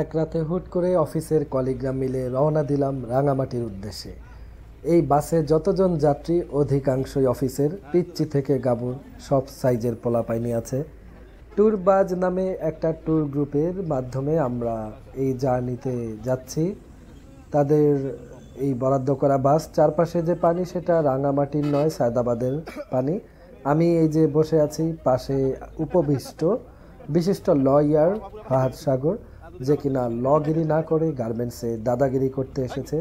এক রাতে হুট করে অফিসের কলিগরা মিলে রওনা দিলাম রাঙামাটির উদ্দেশ্যে। এই বাসে যতজন যাত্রী অধিকাংশই অফিসের, পিচ্চি থেকে গাবুর সব সাইজের পোলাপাইনি আছে। ট্যুরবাজ নামে একটা ট্যুর গ্রুপের মাধ্যমে আমরা এই জার্নিতে যাচ্ছি। তাদের এই বরাদ্দ করা বাস, চারপাশে যে পানি সেটা রাঙামাটির নয়, সায়দাবাদের পানি। আমি এই যে বসে আছি, পাশে উপবিষ্ট বিশিষ্ট লয়ার ফাহাদ সাগর, যে কিনা লগিরি না করে গার্মেন্টসে দাদাগিরি করতে এসেছে।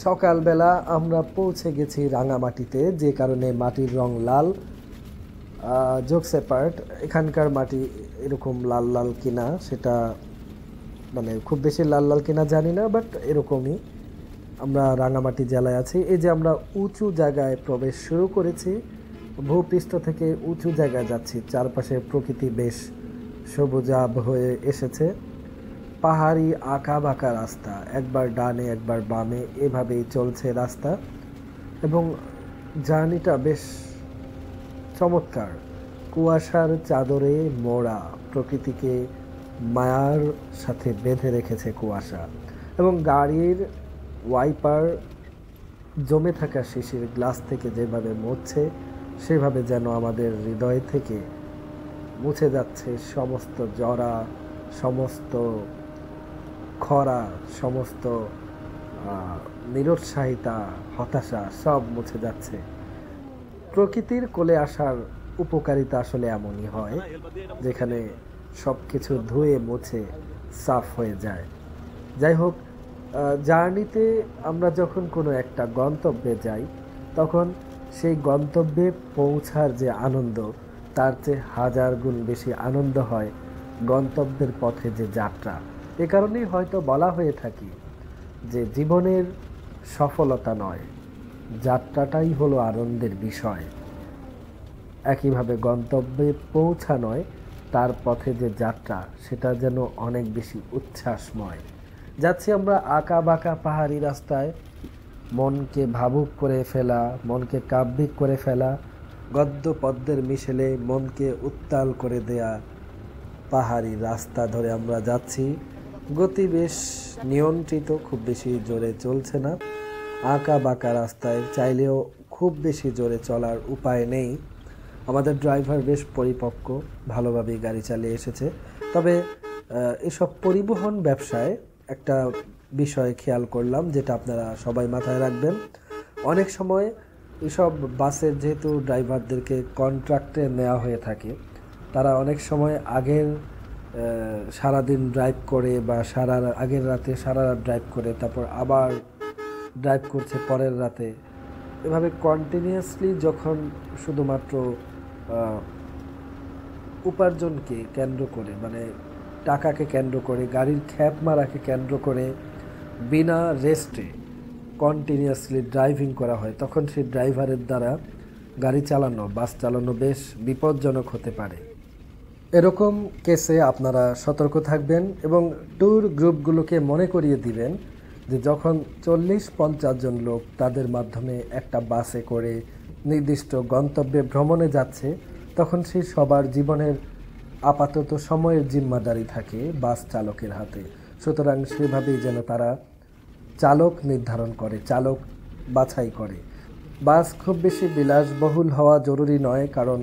সকালবেলা আমরা পৌঁছে গেছি রাঙামাটিতে, যে কারণে মাটির রং লাল। জোকস অ্যাপার্ট, এখানকার মাটি এরকম লাল লাল কিনা সেটা মানে খুব বেশি লাল লাল কিনা জানি না, বাট এরকমই। আমরা রাঙামাটি জেলায় আছি। এই যে আমরা উঁচু জায়গায় প্রবেশ শুরু করেছি, ভূপৃষ্ঠ থেকে উঁচু জায়গায় যাচ্ছি। চারপাশে প্রকৃতি বেশ সবুজাভ হয়ে এসেছে। পাহাড়ি আঁকা বাঁকা রাস্তা, একবার ডানে একবার বামে এভাবেই চলছে রাস্তা, এবং জার্নিটা বেশ চমৎকার। কুয়াশার চাদরে মোড়া, প্রকৃতিকে মায়ার সাথে বেঁধে রেখেছে কুয়াশা, এবং গাড়ির ওয়াইপার জমে থাকা শিশির গ্লাস থেকে যেভাবে মুছছে, সেভাবে যেন আমাদের হৃদয় থেকে মুছে যাচ্ছে সমস্ত জরা, সমস্ত খরা, সমস্ত নিরুৎসাহিতা, হতাশা সব মুছে যাচ্ছে। প্রকৃতির কোলে আসার উপকারিতা আসলে এমনই হয়, যেখানে সব কিছু ধুয়ে মুছে সাফ হয়ে যায়। যাই হোক, জার্নিতে আমরা যখন কোনো একটা গন্তব্যে যাই, তখন সেই গন্তব্যে পৌঁছার যে আনন্দ, তার চেয়ে হাজার গুণ বেশি আনন্দ হয় গন্তব্যের পথে যে যাত্রা। এ কারণেই হয়তো বলা হয়ে থাকে যে জীবনের সফলতা নয়, যাত্রাটাই হলো আনন্দের বিষয়। একইভাবে গন্তব্যে পৌঁছা নয়, তার পথে যে যাত্রা, সেটা যেন অনেক বেশি উচ্ছ্বাসময়। যাচ্ছি আমরা আঁকা বাঁকা পাহাড়ি রাস্তায়, মনকে ভাবুক করে ফেলা, মনকে কাব্যিক করে ফেলা, গদ্য পদ্মের মিশেলে মনকে উত্তাল করে দেয়া পাহাড়ি রাস্তা ধরে আমরা যাচ্ছি। গতি বেশ নিয়ন্ত্রিত, খুব বেশি জোরে চলছে না। আঁকা বাঁকা রাস্তায় চাইলেও খুব বেশি জোরে চলার উপায় নেই। আমাদের ড্রাইভার বেশ পরিপক্ক, ভালোভাবেই গাড়ি চালিয়ে এসেছে। তবে এসব পরিবহন ব্যবসায় একটা বিষয় খেয়াল করলাম, যেটা আপনারা সবাই মাথায় রাখবেন। অনেক সময় এসব বাসের যেহেতু ড্রাইভারদেরকে কন্ট্রাক্টে নেওয়া হয়ে থাকে, তারা অনেক সময় আগের সারাদিন ড্রাইভ করে, বা আগের রাতে সারা রাত ড্রাইভ করে, তারপর আবার ড্রাইভ করছে পরের রাতে। এভাবে কন্টিনিউয়াসলি যখন শুধুমাত্র উপার্জনকে কেন্দ্র করে, মানে টাকাকে কেন্দ্র করে, গাড়ির খ্যাপ মারাকে কেন্দ্র করে বিনা রেস্টে কন্টিনিউয়াসলি ড্রাইভিং করা হয়, তখন সেই ড্রাইভারের দ্বারা গাড়ি চালানো, বাস চালানো বেশ বিপজ্জনক হতে পারে। এরকম কেসে আপনারা সতর্ক থাকবেন এবং ট্যুর গ্রুপগুলোকে মনে করিয়ে দিবেন যে যখন 40-50 জন লোক তাদের মাধ্যমে একটা বাসে করে নির্দিষ্ট গন্তব্যে ভ্রমণে যাচ্ছে, তখন সেই সবার জীবনের আপাতত সময়ের জিম্মাদারি থাকে বাস চালকের হাতে। সুতরাং সেভাবেই যেন তারা চালক নির্ধারণ করে, চালক বাছাই করে। বাস খুব বেশি বিলাসবহুল হওয়া জরুরি নয়, কারণ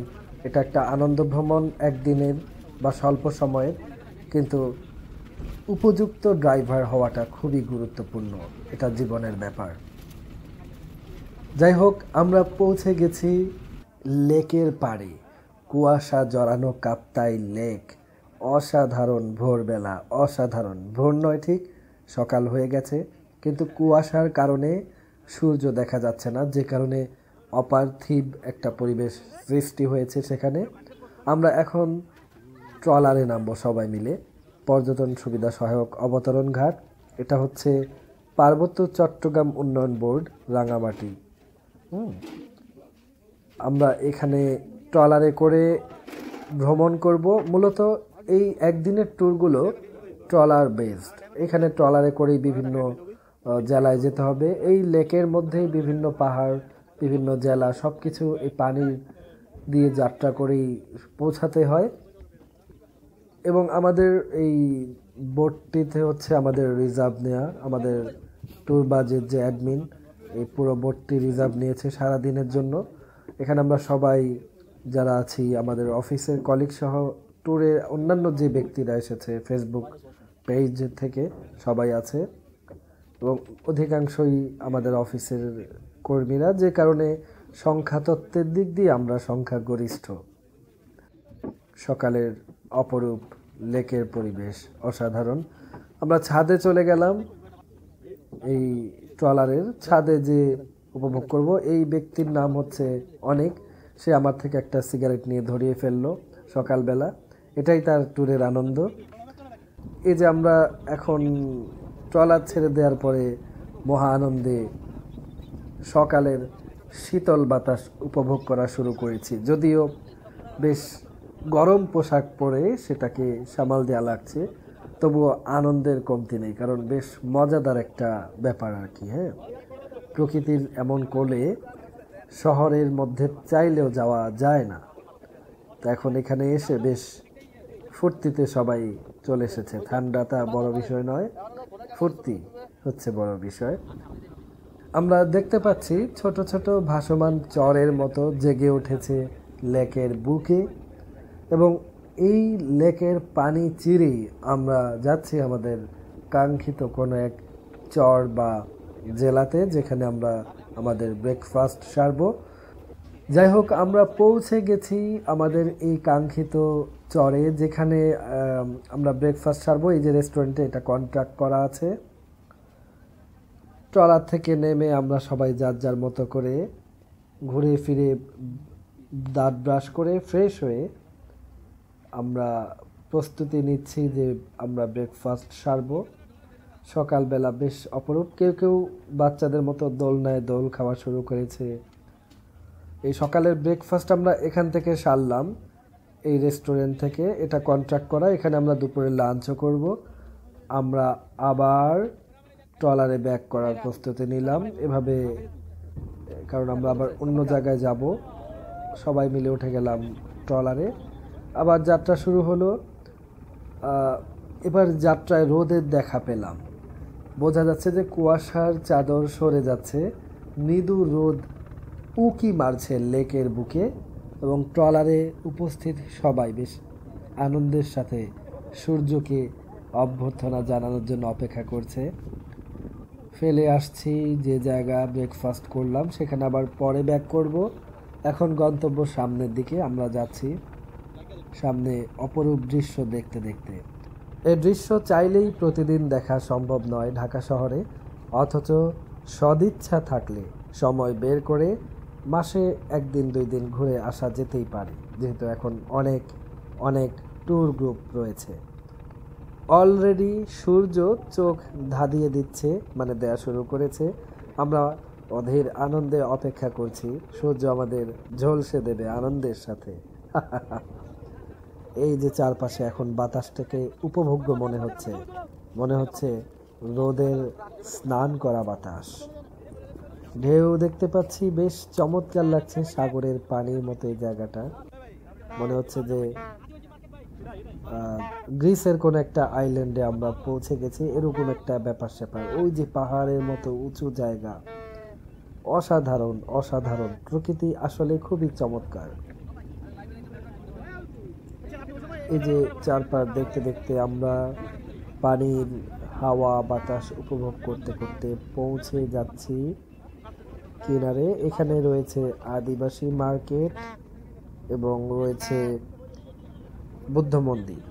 এটা একটা আনন্দ ভ্রমণ, একদিনের বা স্বল্প সময়ের, কিন্তু উপযুক্ত ড্রাইভার হওয়াটা খুবই গুরুত্বপূর্ণ, এটা জীবনের ব্যাপার। যাই হোক, আমরা পৌঁছে গেছি লেকের পাড়ে, কুয়াশা জড়ানো কাপ্তাই লেক। অসাধারণ ভোরবেলা, অসাধারণ, ভোর নয় ঠিক, সকাল হয়ে গেছে, কিন্তু কুয়াশার কারণে সূর্য দেখা যাচ্ছে না, যে কারণে অপার্থিব একটা পরিবেশ সৃষ্টি হয়েছে সেখানে। আমরা এখন ট্রলারে নামবো সবাই মিলে, পর্যটন সুবিধা সহায়ক অবতরণ ঘাট। এটা হচ্ছে পার্বত্য চট্টগ্রাম উন্নয়ন বোর্ড, রাঙামাটি। আমরা এখানে ট্রলারে করে ভ্রমণ করব। মূলত এই একদিনের ট্যুরগুলো ট্রলার বেসড। এখানে ট্রলারে করেই বিভিন্ন জেলায় যেতে হবে। এই লেকের মধ্যেই বিভিন্ন পাহাড়, বিভিন্ন জেলা, সব কিছু এই পানির দিয়ে যাত্রা করেই পৌঁছাতে হয়। এবং আমাদের এই বোটটিতে হচ্ছে আমাদের রিজার্ভ নেওয়া, আমাদের ট্যুর বাজেট যে অ্যাডমিন এই পুরো বোটটি রিজার্ভ নিয়েছে সারা দিনের জন্য। এখানে আমরা সবাই যারা আছি আমাদের অফিসের কলিগ সহ ট্যুরে অন্যান্য যে ব্যক্তিরা এসেছে ফেসবুক পেজ থেকে সবাই আছে এবং অধিকাংশই আমাদের অফিসের কর্মীরা, যে কারণে সংখ্যা তত্ত্বের দিক দিয়ে আমরা সংখ্যাগরিষ্ঠ। সকালের অপরূপ লেকের পরিবেশ অসাধারণ। আমরা ছাদে চলে গেলাম, এই ট্রলারের ছাদে যে উপভোগ করব। এই ব্যক্তির নাম হচ্ছে অনেক, সে আমার থেকে একটা সিগারেট নিয়ে ধরিয়ে ফেললো সকালবেলা, এটাই তার ট্যুরের আনন্দ। এই যে আমরা এখন ট্রলার ছেড়ে দেওয়ার পরে মহা আনন্দে সকালের শীতল বাতাস উপভোগ করা শুরু করেছি, যদিও বেশ গরম পোশাক পরে সেটাকে সামাল দেওয়া লাগছে, তবুও আনন্দের কমতি নেই, কারণ বেশ মজাদার একটা ব্যাপার আর কি। হ্যাঁ, প্রকৃতির এমন কোলে শহরের মধ্যে চাইলেও যাওয়া যায় না। তো এখন এখানে এসে বেশ ফুর্তিতে সবাই চলে এসেছে। ঠান্ডাটা বড় বিষয় নয়, ফুর্তি হচ্ছে বড় বিষয়। আমরা দেখতে পাচ্ছি ছোট ছোট ভাসমান চরের মতো জেগে উঠেছে লেকের বুকে, এবং এই লেকের পানি চিরেই আমরা যাচ্ছি আমাদের কাঙ্ক্ষিত কোনো এক চর বা জেলাতে, যেখানে আমরা আমাদের ব্রেকফাস্ট সারব। যাই হোক, আমরা পৌঁছে গেছি আমাদের এই কাঙ্ক্ষিত চরে, যেখানে আমরা ব্রেকফাস্ট সারব। এই যে রেস্টুরেন্টে এটা কন্ট্রাক্ট করা আছে। ট্রলার থেকে নেমে আমরা সবাই যার যার মতো করে ঘুরে ফিরে দাঁত ব্রাশ করে ফ্রেশ হয়ে আমরা প্রস্তুতি নিচ্ছি যে আমরা ব্রেকফাস্ট সারব। সকালবেলা বেশ অপরূপ। কেউ কেউ বাচ্চাদের মতো দোলনায় দোল খাওয়া শুরু করেছে। এই সকালের ব্রেকফাস্ট আমরা এখান থেকে সারলাম, এই রেস্টুরেন্ট থেকে, এটা কন্ট্রাক্ট করা। এখানে আমরা দুপুরে লাঞ্চও করব। আমরা আবার ট্রলারে ব্যাক করার প্রস্তুতি নিলাম এভাবে, কারণ আমরা আবার অন্য জায়গায় যাব। সবাই মিলে উঠে গেলাম ট্রলারে, আবার যাত্রা শুরু হলো। এবার যাত্রায় রোদের দেখা পেলাম, বোঝা যাচ্ছে যে কুয়াশার চাদর সরে যাচ্ছে, মৃদু রোদ উঁকি মারছে লেকের বুকে, এবং ট্রলারে উপস্থিত সবাই বেশ আনন্দের সাথে সূর্যকে অভ্যর্থনা জানানোর জন্য অপেক্ষা করছে। ফেলে আসছি যে জায়গা ব্রেকফাস্ট করলাম, সেখানে আবার পরে ব্যাক করব। এখন গন্তব্য সামনের দিকে আমরা যাচ্ছি, সামনে অপরূপ দৃশ্য দেখতে দেখতে। এই দৃশ্য চাইলেই প্রতিদিন দেখা সম্ভব নয় ঢাকা শহরে, অথচ সদিচ্ছা থাকলে সময় বের করে মাসে একদিন দুই দিন ঘুরে আসা যেতেই পারে, যেহেতু এখন অনেক অনেক ট্যুর গ্রুপ রয়েছে। অলরেডি সূর্য চোখ ধাঁধিয়ে দিচ্ছে, মানে দেয়া শুরু করেছে। আমরা অধীর আনন্দে অপেক্ষা করছি সূর্য আমাদের ঝলসে দেবে আনন্দের সাথে। এই যে চারপাশে এখন বাতাসটাকে উপভোগ্য মনে হচ্ছে রোদের স্নান করা বাতাস। ঢেউ দেখতে পাচ্ছি, বেশ চমৎকার লাগছে, সাগরের পানির মতো এই জায়গাটা। মনে হচ্ছে যে গ্রিসের কোন একটা আইল্যান্ডে আমরা পৌঁছে গেছি, এরকম একটা ব্যাপার স্যাপার। ওই যে পাহাড়ের মতো উঁচু জায়গা, অসাধারণ অসাধারণ। প্রকৃতি আসলে খুবই চমৎকার। এই যে চারপাশ দেখতে দেখতে আমরা পানির হাওয়া বাতাস উপভোগ করতে করতে পৌঁছে যাচ্ছি কিনারে। এখানে রয়েছে আদিবাসী মার্কেট এবং রয়েছে বুদ্ধ মন্দির।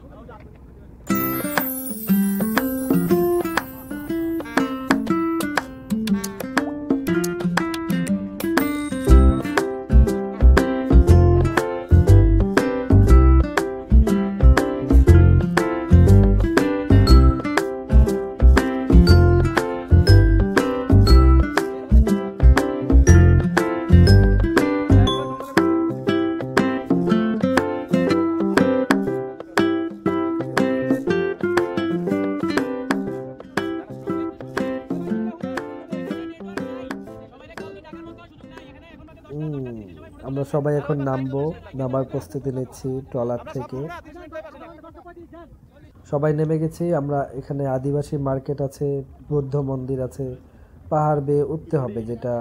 আমরা সবাই এখন নামবো, নামার প্রস্তুতি নিচ্ছি ট্রলার থেকে। সবাই নেমে গেছি আমরা। এখানে আদিবাসী মার্কেট আছে, বৌদ্ধ মন্দির আছে। পাহাড় বেয়ে উঠতে হবে, যেটা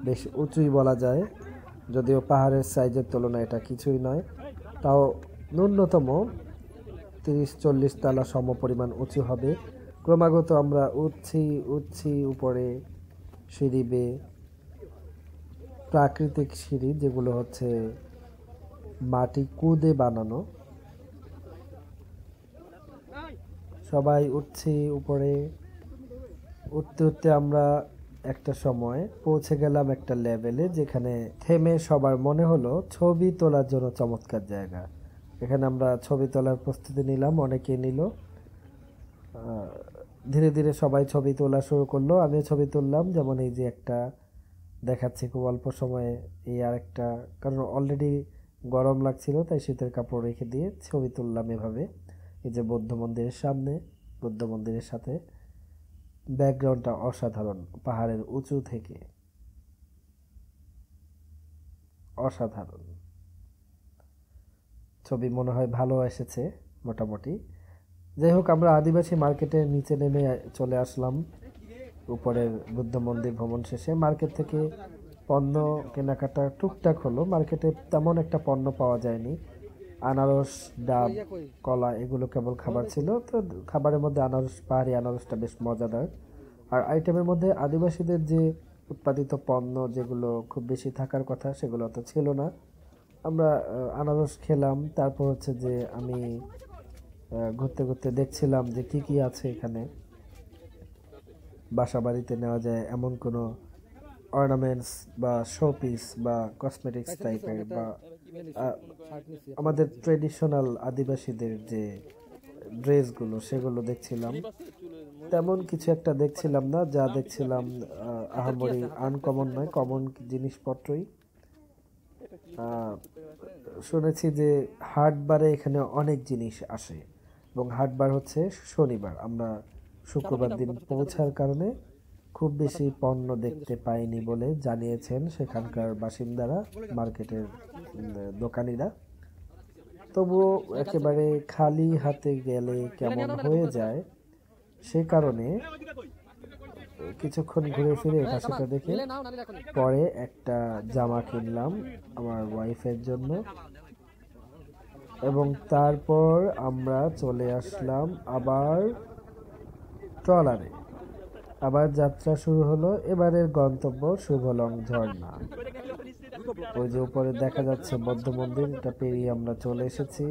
বেশ উঁচুই বলা যায়, যদিও পাহাড়ের সাইজের তুলনায় এটা কিছুই নয়। তাও ন্যূনতম 30-40 তলা সমপরিমাণ উঁচু হবে। ক্রমাগত আমরা উঠছি উপরে, সিঁড়ি বেয়ে, প্রাকৃতিক সিঁড়ি যেগুলো হচ্ছে মাটি কুঁদে বানানো। সবাই উঠছি উপরে। উঠতে উঠতে আমরা একটা সময় পৌঁছে গেলাম একটা লেভেলে, যেখানে থেমে সবার মনে হলো ছবি তোলার জন্য চমৎকার জায়গা। এখানে আমরা ছবি তোলার প্রস্তুতি নিলাম, অনেকেই নিল। ধীরে ধীরে সবাই ছবি তোলা শুরু করলো, আমিও ছবি তুললাম। যেমন এই যে একটা দেখাচ্ছি খুব অল্প সময়ে, এই আর একটা, কারণ অলরেডি গরম লাগছিল তাই শীতের কাপড় রেখে দিয়ে ছবি তুললাম এভাবে। এই যে বৌদ্ধ মন্দিরের সামনে, বৌদ্ধ মন্দিরের সাথে ব্যাকগ্রাউন্ডটা অসাধারণ, পাহাড়ের উঁচু থেকে অসাধারণ ছবি, মনে হয় ভালো এসেছে মোটামুটি। যাই হোক, আমরা আদিবাসী মার্কেটের নিচে নেমে চলে আসলাম উপরের বুদ্ধ মন্দির ভ্রমণ শেষে। মার্কেট থেকে পণ্য কেনাকাটা টুকটাক হলো। মার্কেটে তেমন একটা পণ্য পাওয়া যায়নি। আনারস, ডাব, কলা এগুলো কেবল খাবার ছিল। তো খাবারের মধ্যে আনারস, পাহাড়ি আনারসটা বেশ মজাদার। আর আইটেমের মধ্যে আদিবাসীদের যে উৎপাদিত পণ্য যেগুলো খুব বেশি থাকার কথা সেগুলো তো ছিল না। আমরা আনারস খেলাম। তারপর হচ্ছে যে আমি ঘুরতে ঘুরতে দেখছিলাম যে কি কি আছে এখানে। বাসা বাড়িতে নেওয়া যায় এমন কোনো অর্নামেন্টস বা শোপিস বা কসমেটিক্স টাইপের, বা আমাদের ট্রেডিশনাল আদিবাসীদের যে ড্রেসগুলো সেগুলো দেখছিলাম। তেমন কিছু একটা দেখছিলাম না, যা দেখছিলাম আহামরি আনকমন নয়, কমন জিনিসপত্রই। শুনেছি যে হাটবারে এখানে অনেক জিনিস আসে, এবং হাটবার হচ্ছে শনিবার। আমরা শুক্রবার দিন পৌঁছার কারণে খুব বেশি পণ্য দেখতে পাইনি বলে জানিয়েছেন সেখানকার বাসিন্দারা, মার্কেটের দোকানিরা। তবুও একেবারে খালি হাতে গেলে কেমন হয়ে যায়, সে কারণে কিছুক্ষণ ঘুরে ফিরে এটা সেটা দেখে পরে একটা জামা কিনলাম আমার ওয়াইফের জন্য, এবং তারপর আমরা চলে আসলাম আবার ট্রলারে। আবার যাত্রা শুরু হলো। এবারের গন্তব্য শুভলং ঝর্ণা। ওই যে উপরে দেখা যাচ্ছে বৌদ্ধ মন্দির, এটা পেরিয়ে আমরা চলে এসেছি।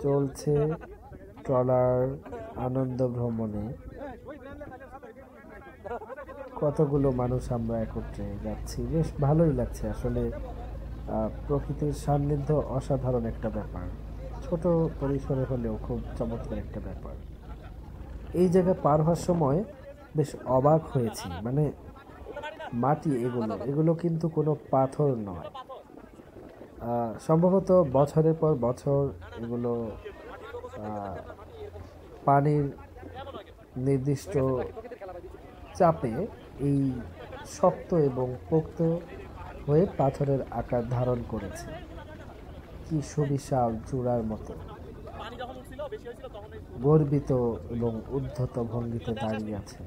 চলছে ট্রলার আনন্দ ভ্রমণে। কতগুলো মানুষ আমরা একত্রে যাচ্ছি, বেশ ভালোই লাগছে আসলে। প্রকৃতির সান্নিধ্য অসাধারণ একটা ব্যাপার, ছোট পরিসরে হলেও খুব চমৎকার একটা ব্যাপার। এই জায়গা পার হওয়ার সময় বেশ অবাক হয়েছি, মানে মাটি এগুলো কিন্তু কোনো পাথর নয়। সম্ভবত বছরের পর বছর এগুলো পানির নির্দিষ্ট চাপে এই শক্ত এবং পোক্ত হয়ে পাথরের আকার ধারণ করেছে। কি সুবিশাল চূড়ার মতো গর্বিত এবং উদ্ধত ভঙ্গিতে দাঁড়িয়ে আছে।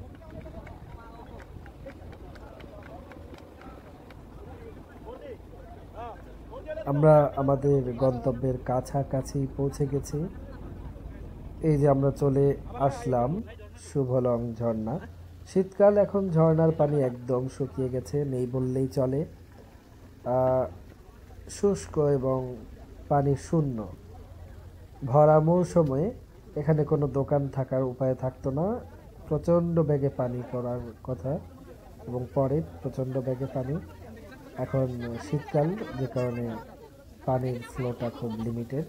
আমরা আমাদের গন্তব্যের কাছাকাছি পৌঁছে গেছি। এই যে আমরা চলে আসলাম শুভলং ঝর্ণা। শীতকাল, এখন ঝর্ণার পানি একদম শুকিয়ে গেছে, নেই বললেই চলে। শুষ্ক এবং পানি শূন্য। ভরা মৌসুমে এখানে কোনো দোকান থাকার উপায় থাকতো না। প্রচণ্ড বেগে পানি পড়ার কথা, এবং পরে প্রচণ্ড বেগে পানি। এখন শীতকাল, যে কারণে পানির ফ্লোটা খুব লিমিটেড।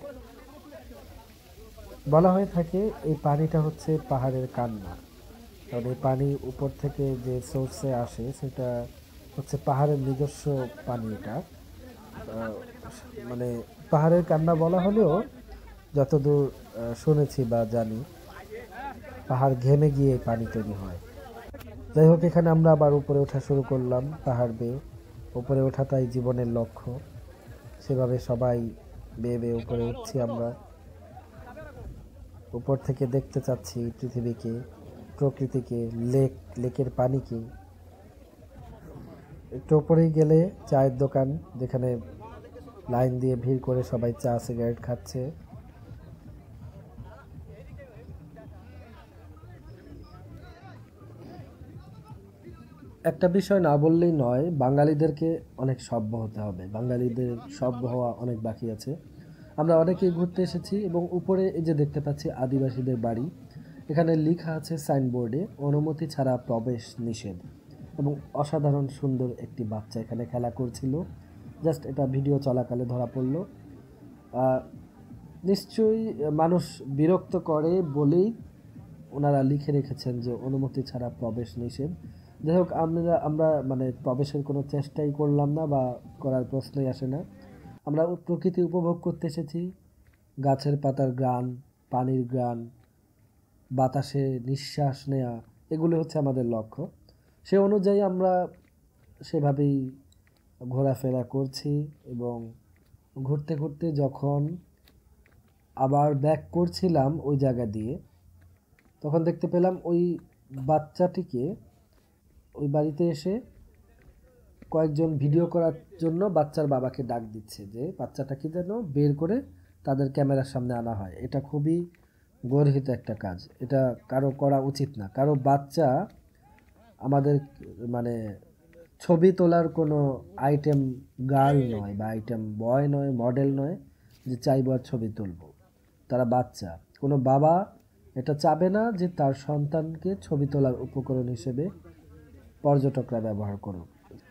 বলা হয়ে থাকে এই পানিটা হচ্ছে পাহাড়ের কান্না, কারণ এই পানি উপর থেকে যে সোর্সে আসে সেটা হচ্ছে পাহাড়ের নিজস্ব পানি। এটা মানে পাহাড়ের কান্না বলা হলেও যতদূর শুনেছি বা জানি, পাহাড় ঘেমে গিয়ে পানি তৈরি হয়। যাই হোক, এখানে আমরা আবার উপরে ওঠা শুরু করলাম পাহাড় বেয়ে। উপরে ওঠাটাই জীবনের লক্ষ্য, সেভাবে সবাই বেয়ে বেয়ে উপরে উঠছি আমরা। উপর থেকে দেখতে চাচ্ছি পৃথিবীকে, প্রকৃতিকে, লেকের পানিকে। একটু উপরেই গেলে চায়ের দোকান, যেখানে লাইন দিয়ে ভিড় করে সবাই চা সিগারেট খাচ্ছে। একটা বিষয় না বললেই নয়, বাঙালিদেরকে অনেক সভ্য হতে হবে। বাঙালিদের সভ্য হওয়া অনেক বাকি আছে। আমরা অনেকেই ঘুরতে এসেছি এবং উপরে এই যে দেখতে পাচ্ছি আদিবাসীদের বাড়ি, এখানে লেখা আছে সাইনবোর্ডে অনুমতি ছাড়া প্রবেশ নিষেধ। এবং অসাধারণ সুন্দর একটি বাচ্চা এখানে খেলা করছিল, জাস্ট এটা ভিডিও চলাকালে ধরা পড়লো। নিশ্চয়ই মানুষ বিরক্ত করে বলেই ওনারা লিখে রেখেছেন যে অনুমতি ছাড়া প্রবেশ নিষেধ। যাই হোক, আমরা মানে প্রবেশের কোনো চেষ্টাই করলাম না বা করার প্রশ্নই আসে না। আমরা প্রকৃতি উপভোগ করতে এসেছি, গাছের পাতার গ্রান, পানির গ্রান, বাতাসে নিঃশ্বাস নেওয়া, এগুলো হচ্ছে আমাদের লক্ষ্য। সে অনুযায়ী আমরা সেভাবেই ঘোরাফেরা করছি এবং ঘুরতে ঘুরতে যখন আবার ব্যাক করছিলাম ওই জায়গা দিয়ে, তখন দেখতে পেলাম ওই বাচ্চাটিকে ওই বাড়িতে এসে কয়েকজন ভিডিও করার জন্য বাচ্চার বাবাকে ডাক দিচ্ছে যে বাচ্চাটাকে যেন বের করে তাদের ক্যামেরার সামনে আনা হয়। এটা খুবই গর্হিত একটা কাজ, এটা কারো করা উচিত না। কারো বাচ্চা আমাদের মানে ছবি তোলার কোনো আইটেম গার্ল নয় বা আইটেম বয় নয়, মডেল নয় যে চাইবো আর ছবি তুলব। তারা বাচ্চা। কোনো বাবা এটা চাবে না যে তার সন্তানকে ছবি তোলার উপকরণ হিসেবে পর্যটকরা ব্যবহার করুক।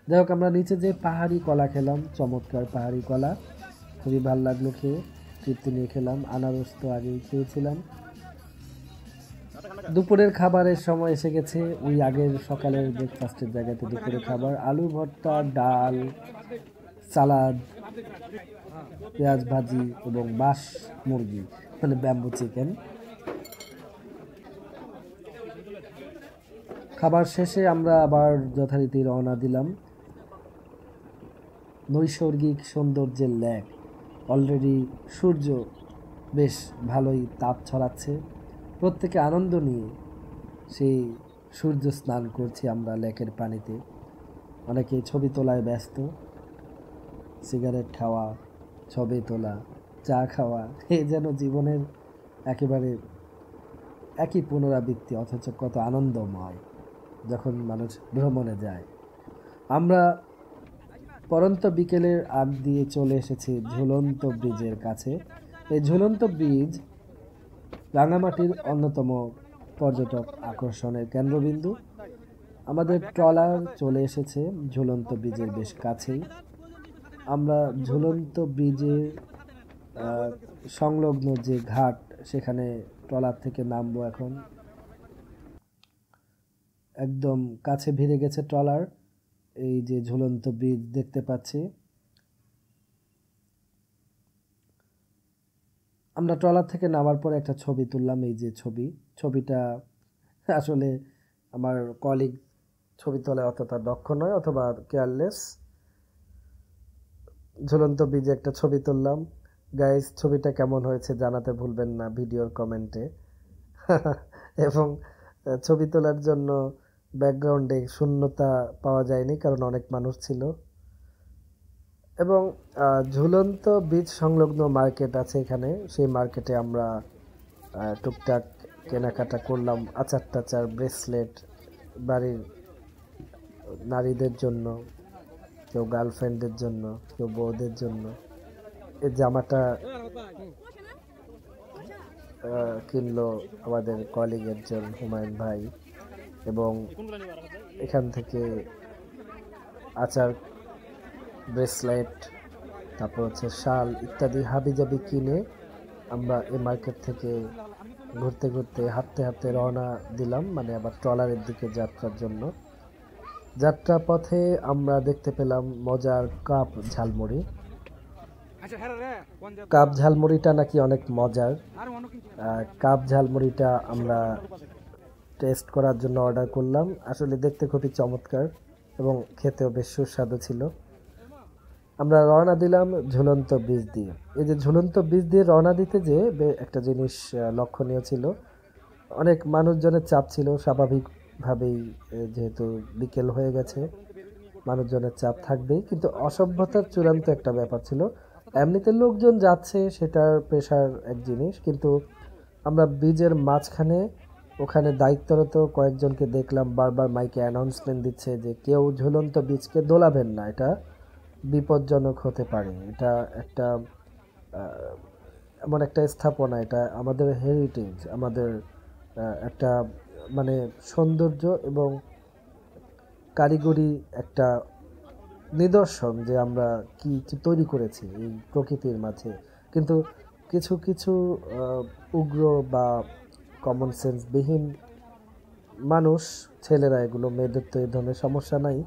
যাই হোক, আমরা নিচে যে পাহাড়ি কলা খেলাম, চমৎকার পাহাড়ি কলা, খুবই ভালো লাগলো খেয়ে, তৃপ্তি নিয়ে খেলাম। আনারস তো আগেই খেয়েছিলাম। দুপুরের খাবারের সময় এসে গেছে, ওই আগের সকালের ব্রেকফাস্টের জায়গাতে দুপুরের খাবার, আলু ভর্তা, ডাল, সালাদ, পেঁয়াজ ভাজি এবং বাঁশ মুরগি মানে ব্যাম্বু চিকেন। খাবার শেষে আমরা আবার যথারীতি রওনা দিলাম। নৈসর্গিক সৌন্দর্যের লেক, অলরেডি সূর্য বেশ ভালোই তাপ ছড়াচ্ছে, প্রত্যেকে আনন্দ নিয়ে সেই সূর্য স্নান করছি আমরা লেকের পানিতে। অনেকে ছবি তোলায় ব্যস্ত, সিগারেট খাওয়া, ছবি তোলা, চা খাওয়া, এ যেন জীবনের একেবারে একই পুনরাবৃত্তি, অথচ কত আনন্দময় যখন মানুষ ভ্রমণে যায়। আমরা পরন্ত বিকেলের আগ দিয়ে চলে এসেছি ঝুলন্ত ব্রিজের কাছে। এই ঝুলন্ত ব্রিজ রাঙামাটির অন্যতম পর্যটক আকর্ষণের কেন্দ্রবিন্দু। আমাদের ট্রলার চলে এসেছে ঝুলন্ত ব্রিজের বেশ কাছেই। আমরা ঝুলন্ত ব্রিজের সংলগ্ন যে ঘাট, সেখানে ট্রলার থেকে নামবো এখন। একদম কাছে ভিড়ে গেছে ট্রলার, এই যে ঝুলন্ত ব্রিজ দেখতে পাচ্ছি। আমরা ট্রলার থেকে নামার পরে একটা ছবি তুললাম। এই যে ছবিটা আসলে আমার কলিগ ছবি তোলা অতটা দক্ষ নয় অথবা কেয়ারলেস। ঝুলন্ত ব্রিজে একটা ছবি তুললাম। গাইস, ছবিটা কেমন হয়েছে জানাতে ভুলবেন না ভিডিওর কমেন্টে। এবং ছবি তোলার জন্য ব্যাকগ্রাউন্ডে শূন্যতা পাওয়া যায়নি, কারণ অনেক মানুষ ছিল। এবং ঝুলন্ত ব্রিজ সংলগ্ন মার্কেট আছে এখানে, সেই মার্কেটে আমরা টুকটাক কেনাকাটা করলাম, আচার টাচার, ব্রেসলেট, বাড়ির নারীদের জন্য, কেউ গার্লফ্রেন্ডের জন্য, কেউ বউদের জন্য। এই জামাটা কিনলো আমাদের কলিগ একজন, হুমায়ুন ভাই। এবং এখান থেকে আচার, ব্রেসলেট, তারপর হচ্ছে শাল ইত্যাদি হাবিজাবি কিনে আমরা এই মার্কেট থেকে ঘুরতে ঘুরতে হাঁটতে হাঁটতে রওনা দিলাম, মানে আবার ট্রলারের দিকে যাত্রার জন্য। যাত্রা পথে আমরা দেখতে পেলাম মজার কাপ ঝালমুড়ি। কাপ ঝালমুড়িটা নাকি অনেক মজার। কাপ ঝালমুড়িটা আমরা টেস্ট করার জন্য অর্ডার করলাম। আসলে দেখতে খুবই চমৎকার এবং খেতেও বেশ সুস্বাদু ছিল। আমরা রওনা দিলাম ঝুলন্ত ব্রিজ দিয়ে। এই যে ঝুলন্ত ব্রিজ দিয়ে রওনা দিতে যে একটা জিনিস লক্ষণীয় ছিল, অনেক মানুষজনের চাপ ছিল স্বাভাবিকভাবেই। যেহেতু বিকেল হয়ে গেছে, মানুষজনের চাপ থাকবেই, কিন্তু অসভ্যতার চূড়ান্ত একটা ব্যাপার ছিল। এমনিতে লোকজন যাচ্ছে, সেটার প্রেশার এক জিনিস, কিন্তু আমরা ব্রিজের মাঝখানে ওখানে দায়িত্বরত কয়েকজনকে দেখলাম বারবার মাইকে অ্যানাউন্সমেন্ট দিচ্ছে যে কেউ ঝুলন্ত ব্রিজকে দোলাবেন না, এটা বিপজ্জনক হতে পারে। এটা একটা এমন একটা স্থাপনা, এটা আমাদের হেরিটেজ, আমাদের একটা মানে সৌন্দর্য এবং কারিগরি একটা নিদর্শন যে আমরা কি কি তৈরি করেছি এই প্রকৃতির মাঝে। কিন্তু কিছু কিছু উগ্র বা কমন সেন্স বিহীন মানুষ, ছেলেরা, এগুলো মেয়েদের তো এই ধরনের সমস্যা নাই,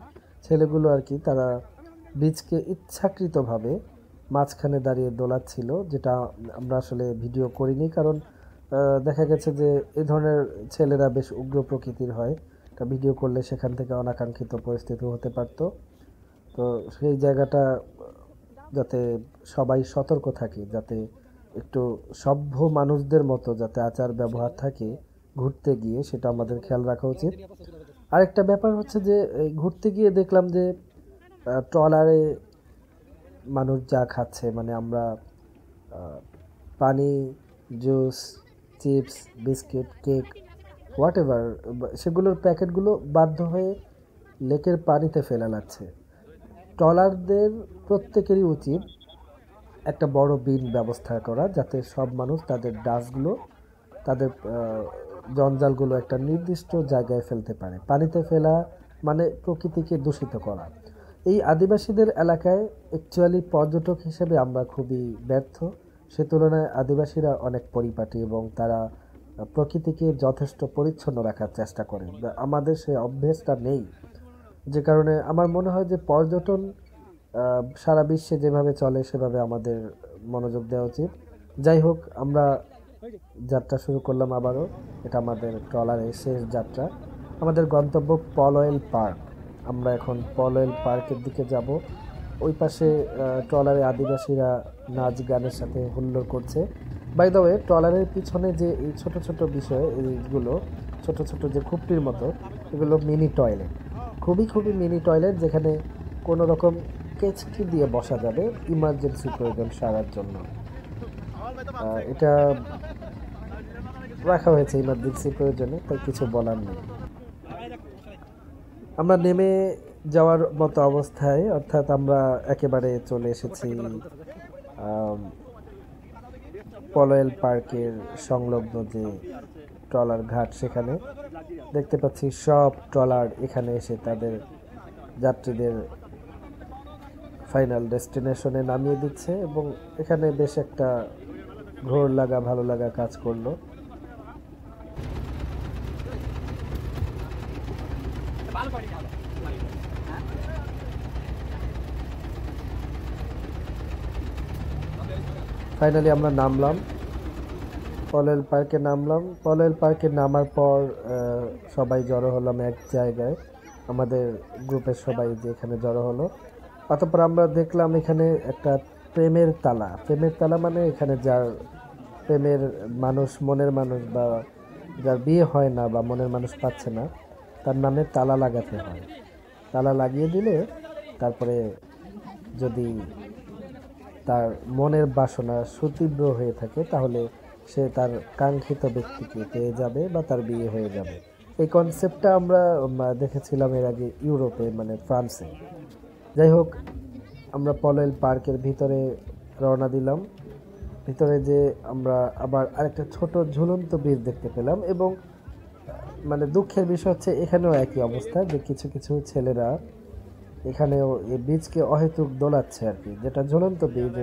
ছেলেগুলো আর কি, তারা বীজকে ইচ্ছাকৃতভাবে মাঝখানে দাঁড়িয়ে দোলাচ্ছিল, যেটা আমরা আসলে ভিডিও করিনি, কারণ দেখা গেছে যে এই ধরনের ছেলেরা বেশ উগ্র প্রকৃতির হয়। এটা ভিডিও করলে সেখান থেকে অনাকাঙ্ক্ষিত পরিস্থিতি হতে পারতো। তো সেই জায়গাটা যাতে সবাই সতর্ক থাকে, যাতে একটু সভ্য মানুষদের মতো যাতে আচার ব্যবহার থাকে ঘুরতে গিয়ে, সেটা আমাদের খেয়াল রাখা উচিত। আরেকটা ব্যাপার হচ্ছে যে এই ঘুরতে গিয়ে দেখলাম যে ট্রলারে মানুষ যা খাচ্ছে, মানে আমরা পানি, juice, chips, biscuit, cake, what ever, সেগুলোর প্যাকেটগুলো বাধ্য হয়ে লেকের পানিতে ফেলা লাগছে। ট্রলারদের প্রত্যেকেরই উচিত একটা বড় বিন ব্যবস্থা করা, যাতে সব মানুষ তাদের ডাস্টগুলো, তাদের জঞ্জালগুলো একটা নির্দিষ্ট জায়গায় ফেলতে পারে। পানিতে ফেলা মানে প্রকৃতিকে দূষিত করা। এই আদিবাসীদের এলাকায় অ্যাকচুয়ালি পর্যটক হিসেবে আমরা খুবই ব্যর্থ। সে তুলনায় আদিবাসীরা অনেক পরিপাটি এবং তারা প্রকৃতিকে যথেষ্ট পরিচ্ছন্ন রাখার চেষ্টা করে। আমাদের সে অভ্যেসটা নেই, যে কারণে আমার মনে হয় যে পর্যটন সারা বিশ্বে যেভাবে চলে সেভাবে আমাদের মনোযোগ দেওয়া উচিত। যাই হোক, আমরা যাত্রা শুরু করলাম আবারও। এটা আমাদের ট্রলারের শেষ যাত্রা। আমাদের গন্তব্য পলয়েল পার্ক। আমরা এখন পলয়েল পার্কের দিকে যাব। ওই পাশে ট্রলারে আদিবাসীরা নাচ গানের সাথে হুল্লোড় করছে। বাই দ্য ওয়ে, ট্রলারের পিছনে যে এই ছোট ছোট বিষয়, এইগুলো ছোট ছোট যে খুপটির মতো, এগুলো মিনি টয়লেট, খুবই খুবই মিনি টয়লেট, যেখানে কোনো রকম কেচকি দিয়ে বসা যাবে ইমার্জেন্সি প্রয়োজন সারার জন্য। এটা রাখা হয়েছে ইমার্জেন্সি প্রয়োজনে, তাই কিছু বলার নেই। আমরা নেমে যাওয়ার মতো অবস্থায়, অর্থাৎ আমরা একেবারে চলে এসেছি পলয়েল পার্কের সংলগ্ন যে ট্রলার ঘাট, সেখানে দেখতে পাচ্ছি সব ট্রলার এখানে এসে তাদের যাত্রীদের ফাইনাল ডেস্টিনেশনে নামিয়ে দিচ্ছে, এবং এখানে বেশ একটা ঘোর লাগা, ভালো লাগা কাজ করলো। ফাইনালি আমরা নামলাম, পলয়েল পার্কে নামলাম। পলয়েল পার্কে নামার পর সবাই জড়ো হলাম এক জায়গায়, আমাদের গ্রুপের সবাই যে এখানে জড়ো হলো। অতঃপর আমরা দেখলাম এখানে একটা প্রেমের তালা। প্রেমের তালা মানে এখানে যার প্রেমের মানুষ, মনের মানুষ, বা যার বিয়ে হয় না বা মনের মানুষ পাচ্ছে না, তার নামে তালা লাগাতে হয়। তালা লাগিয়ে দিলে তারপরে যদি তার মনের বাসনা সুতীব্র হয়ে থাকে, তাহলে সে তার কাঙ্ক্ষিত ব্যক্তিকে পেয়ে যাবে বা তার বিয়ে হয়ে যাবে। এই কনসেপ্টটা আমরা দেখেছিলাম এর আগে ইউরোপে, মানে ফ্রান্সে। যাই হোক, আমরা পলয়েল পার্কের ভিতরে রওনা দিলাম। ভিতরে যে আমরা আবার আরেকটা ছোট ঝুলন্ত ব্রিজ দেখতে পেলাম, এবং মানে দুঃখের বিষয় হচ্ছে এখানেও একই অবস্থা, যে কিছু কিছু ছেলেরা এখানেও এই ব্রিজকে অহেতুক দোলাচ্ছে আর কি। যেটা ঝুলন্ত ব্রিজ,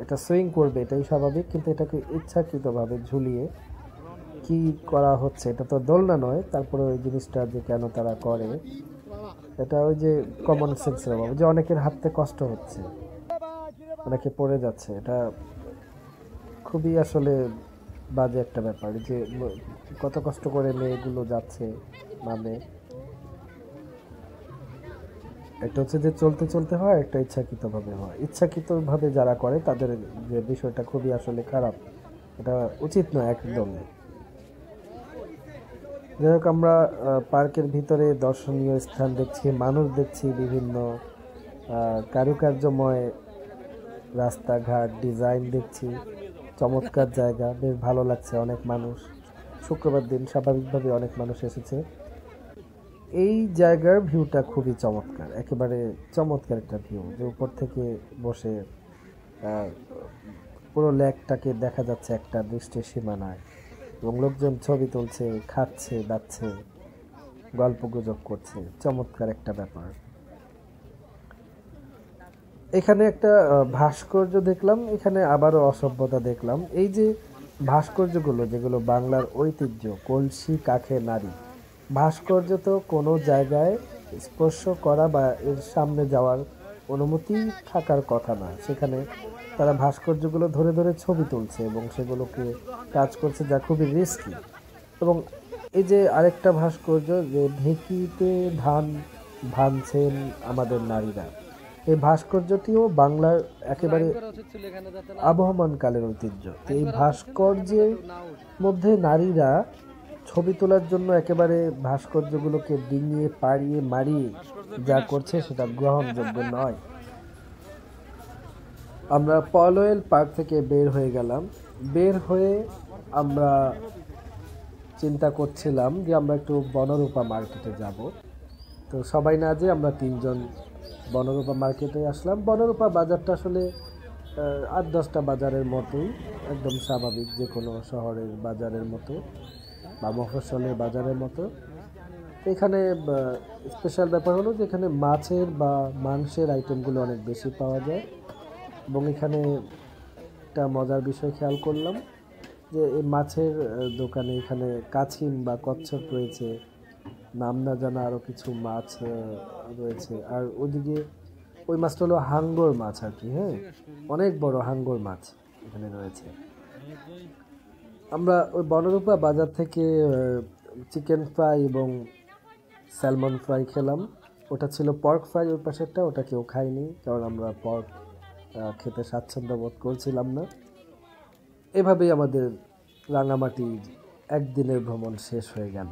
এটা সুইং করবে, এটাই স্বাভাবিক, কিন্তু এটাকে ইচ্ছাকৃতভাবে ঝুলিয়ে কি করা হচ্ছে, এটা তো দোলনা নয়, তারপরে ওই জিনিসটা যে কেন তারা করে, এটা ওই যে কমন সেন্সের অভাব, যে অনেকের হাতে কষ্ট হচ্ছে, অনেকে পড়ে যাচ্ছে। এটা খুবই আসলে বাজে একটা ব্যাপার, যে কত কষ্ট করে মেয়েগুলো যাচ্ছে, মানে একটা হচ্ছে যে চলতে চলতে হয়, একটা ইচ্ছাকৃতভাবে হয়। ইচ্ছাকৃতভাবে যারা করে তাদের যে বিষয়টা খুবই আসলে খারাপ, এটা উচিত নয় একদম। যাই হোক, আমরা পার্কের ভিতরে দর্শনীয় স্থান দেখছি, মানুষ দেখছি, বিভিন্ন কারুকার্যময় রাস্তাঘাট ডিজাইন দেখছি, চমৎকার জায়গা, বেশ ভালো লাগছে। অনেক মানুষ, শুক্রবার দিন স্বাভাবিকভাবে অনেক মানুষ এসেছে। এই জায়গার ভিউটা খুবই চমৎকার, একেবারে চমৎকার একটা ভিউ, যে উপর থেকে বসে আহ, পুরো লেকটাকে দেখা যাচ্ছে একটা দৃষ্টির সীমানায়, এবং লোকজন ছবি তুলছে, খাচ্ছে, দাচ্ছে, গল্প গুজব করছে, চমৎকার একটা ব্যাপার। এখানে একটা ভাস্কর্য দেখলাম, এখানে আবারও অসভ্যতা দেখলাম। এই যে ভাস্কর্যগুলো, যেগুলো বাংলার ঐতিহ্য, কলসি কাখে নারী, ভাস্কর্য তো কোনো জায়গায় স্পর্শ করা বা এর সামনে যাওয়ার অনুমতি থাকার কথা না, সেখানে তারা ভাস্কর্যগুলো ধরে ধরে ছবি তুলছে এবং সেগুলোকে কাজ করছে, যা খুবই রিস্কি। এবং এই যে আরেকটা ভাস্কর্য, যে ঢেঁকিতে ধান ভানছেন আমাদের নারীরা, এই ভাস্কর্যটিও বাংলার একেবারে আবহমান কালের ঐতিহ্য। তো এই ভাস্কর্যের মধ্যে নারীরা ছবি তোলার জন্য একেবারে ভাস্কর্যগুলোকে ডিঙিয়ে পাড়িয়ে মারিয়ে যা করছে, সেটা গ্রহণযোগ্য নয়। আমরা পলওয়েল পার্ক থেকে বের হয়ে গেলাম। বের হয়ে আমরা চিন্তা করছিলাম যে আমরা একটু বনরূপা মার্কেটে যাব। তো সবাই না, যে আমরা তিনজন বনরূপা মার্কেটে আসলাম। বনরূপা বাজারটা আসলে 8-10টা বাজারের মতোই, একদম স্বাভাবিক, যে কোনো শহরের বাজারের মতো বা মফস্বলের বাজারের মতো। এখানে স্পেশাল ব্যাপার হলো যে এখানে মাছের বা মাংসের আইটেমগুলো অনেক বেশি পাওয়া যায়। এবং এখানে একটা মজার বিষয় খেয়াল করলাম, যে এই মাছের দোকানে এখানে কাছিম বা কচ্ছপ রয়েছে, নাম না জানা আরও কিছু মাছ রয়েছে। আর ওইদিকে ওই মাছটা হলো হাঙ্গর মাছ আর কি, হ্যাঁ, অনেক বড় হাঙ্গর মাছ এখানে রয়েছে। আমরা ওই বনরূপা বাজার থেকে চিকেন ফ্রাই এবং স্যালমন ফ্রাই খেলাম। ওটা ছিল পর্ক ফ্রাই, ওই পাশেরটা, ওটা কেউ খাইনি, কারণ আমরা পর্ক খেতে স্বাচ্ছন্দ্য বোধ করছিলাম না। এভাবেই আমাদের রাঙামাটির একদিনের ভ্রমণ শেষ হয়ে গেল।